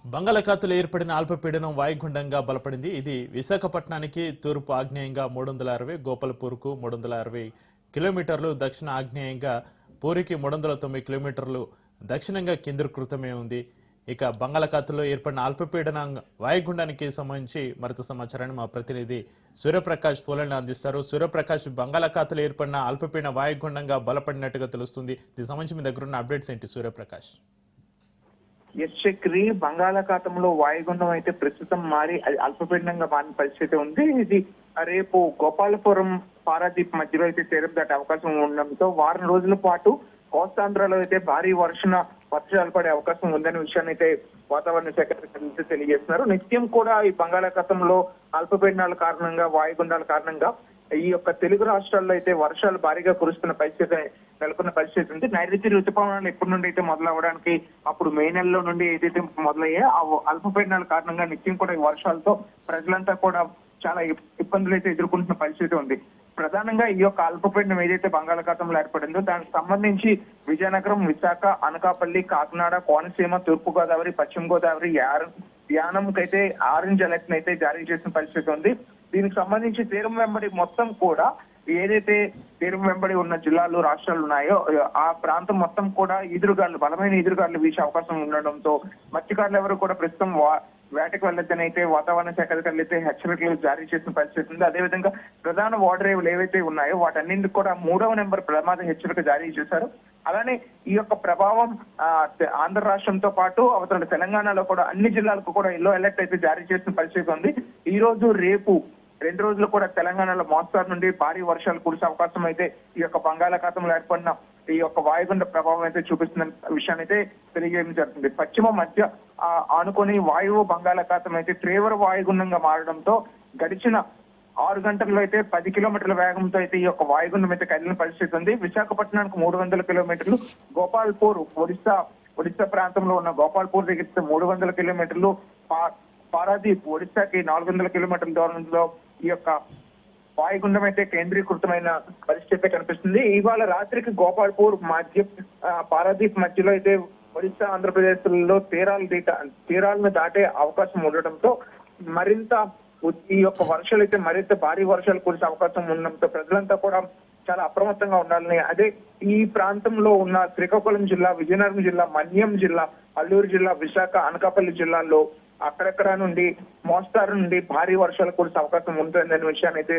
బంగాళాఖాతంలో ఏర్పడిన అల్పపీడనం వాయుగుండంగా బలపడింది. ఇది విశాఖపట్నానికి తూర్పు ఆగ్నేయంగా 360, గోపాల్పూర్కు 360 కిలోమీటర్లు, దక్షిణ ఆగ్నేయంగా పూరికి 309 కిలోమీటర్లు దక్షిణంగా కేంద్రీకృతమై ఉంది. ఇక బంగాళాఖాతంలో ఏర్పడిన అల్పపీడనం వాయుగుండానికి సంబంధించి మరింత సమాచారాన్ని మా ప్రతినిధి సూర్యప్రకాష్ ఫోన్లను అందిస్తారు. సూర్యప్రకాష్, బంగాళాఖాతంలో ఏర్పడిన అల్పపీడన వాయుగుండంగా బలపడినట్టుగా తెలుస్తుంది. దీనికి సంబంధించి మీ దగ్గర ఉన్న అప్డేట్స్ ఏంటి సూర్యప్రకాష్? చక్రి బంగాళాఖాతంలో వాయుగుండం అయితే ప్రస్తుతం మారి అది అల్పపీడనంగా మారిన పరిస్థితి ఉంది. ఇది రేపు గోపాలపురం పారాదీప్ మధ్యలో అయితే తీరం దాటే అవకాశం ఉండడంతో వారం రోజుల పాటు కోస్తాంధ్రలో అయితే భారీ వర్షాలు పడే అవకాశం ఉందనే విషయాన్ని అయితే వాతావరణ శాఖ తెలియజేస్తున్నారు. నిత్యం కూడా ఈ బంగాళాఖాతంలో అల్పపీడనాల కారణంగా, వాయుగుండాల కారణంగా ఈ యొక్క తెలుగు రాష్ట్రాల్లో అయితే వర్షాలు భారీగా కురుస్తున్న పరిస్థితి నెలకొన్న పరిస్థితి ఉంది. నైరుతి రుతుపవనాలు ఎప్పటి నుండి అయితే మొదలవడానికి అప్పుడు మే నెలలో నుండి ఏదైతే మొదలయ్యా ఆ అల్పపీడనాల కారణంగా నిత్యం కూడా ఈ వర్షాలతో ప్రజలంతా కూడా చాలా ఇబ్బందులు అయితే ఎదుర్కొంటున్న పరిస్థితి ఉంది. ప్రధానంగా ఈ యొక్క అల్పపీడనం ఏదైతే బంగాళాఖాతంలో ఏర్పడిందో దానికి సంబంధించి విజయనగరం, విశాఖ, అనకాపల్లి, కాకినాడ, కోనసీమ, తూర్పు గోదావరి, పశ్చిమ గోదావరి, యానంకైతే ఆరెంజ్ అలర్ట్ అయితే జారీ చేసిన పరిస్థితి ఉంది. దీనికి సంబంధించి తీరం వెంబడి మొత్తం కూడా ఏదైతే తీరం వెంబడి ఉన్న జిల్లాలు, రాష్ట్రాలు ఉన్నాయో ఆ ప్రాంతం మొత్తం కూడా బలమైన ఈదురుగాలు వీసే అవకాశం ఉండడంతో మత్స్యకారులు ఎవరు కూడా ప్రస్తుతం వేటకు వెళ్ళొద్దని అయితే వాతావరణ శాఖ అధికారులు అయితే హెచ్చరికలు జారీ చేసిన పరిస్థితి ఉంది. అదేవిధంగా ప్రధాన ఓడరేవులు ఏవైతే ఉన్నాయో వాటన్నింటికి కూడా 3వ నెంబర్ ప్రమాద హెచ్చరిక జారీ చేశారు. అలానే ఈ యొక్క ప్రభావం ఆంధ్ర రాష్ట్రంతో పాటు అవతల తెలంగాణలో కూడా అన్ని జిల్లాలకు కూడా ఎల్లో అలర్ట్ అయితే జారీ చేసిన పరిస్థితి ఉంది. ఈ రోజు, రేపు 2 రోజులు కూడా తెలంగాణలో మోస్తారు నుండి భారీ వర్షాలు కురిసే అవకాశం అయితే ఈ యొక్క బంగాళాఖాతంలో ఏర్పడిన ఈ యొక్క వాయుగుండ ప్రభావం అయితే చూపిస్తున్న విషయాన్ని అయితే తెలియజేయడం జరుగుతుంది. పశ్చిమ మధ్య ఆనుకొని వాయువు బంగాళాఖాతం అయితే తీవ్ర వాయుగుండంగా మారడంతో గడిచిన 6 గంటల్లో అయితే 10 కిలోమీటర్ల వేగంతో అయితే ఈ యొక్క వాయుగుండం అయితే కదిలిన పరిస్థితి ఉంది. విశాఖపట్నానికి 300 కిలోమీటర్లు, గోపాల్పూర్ ఒడిశా ప్రాంతంలో ఉన్న గోపాల్పూర్ దగ్గర 300 కిలోమీటర్లు, పారాదీప్ ఒడిశాకి 400 కిలోమీటర్ల దూరంలో ఈ యొక్క వాయుగుండం అయితే కేంద్రీకృతమైన పరిస్థితి కనిపిస్తుంది. ఇవాళ రాత్రికి గోపాల్పూర్ పారాదీప్ మధ్యలో అయితే ఒడిశా, ఆంధ్రప్రదేశ్ లలో తీరాలను దాటే అవకాశం ఉండడంతో మరింత ఈ యొక్క వర్షాలు అయితే మరింత భారీ వర్షాలు కురిసే అవకాశం ఉండడంతో ప్రజలంతా కూడా చాలా అప్రమత్తంగా ఉండాలని, అదే ఈ ప్రాంతంలో ఉన్న శ్రీకాకుళం జిల్లా, విజయనగరం జిల్లా, మన్యం జిల్లా, అల్లూరు జిల్లా, విశాఖ, అనకాపల్లి జిల్లాల్లో అక్కడక్కడ నుండి మోస్తారు నుండి భారీ వర్షాలు కురిసే అవకాశం ఉంటుందనే విషయాన్ని అయితే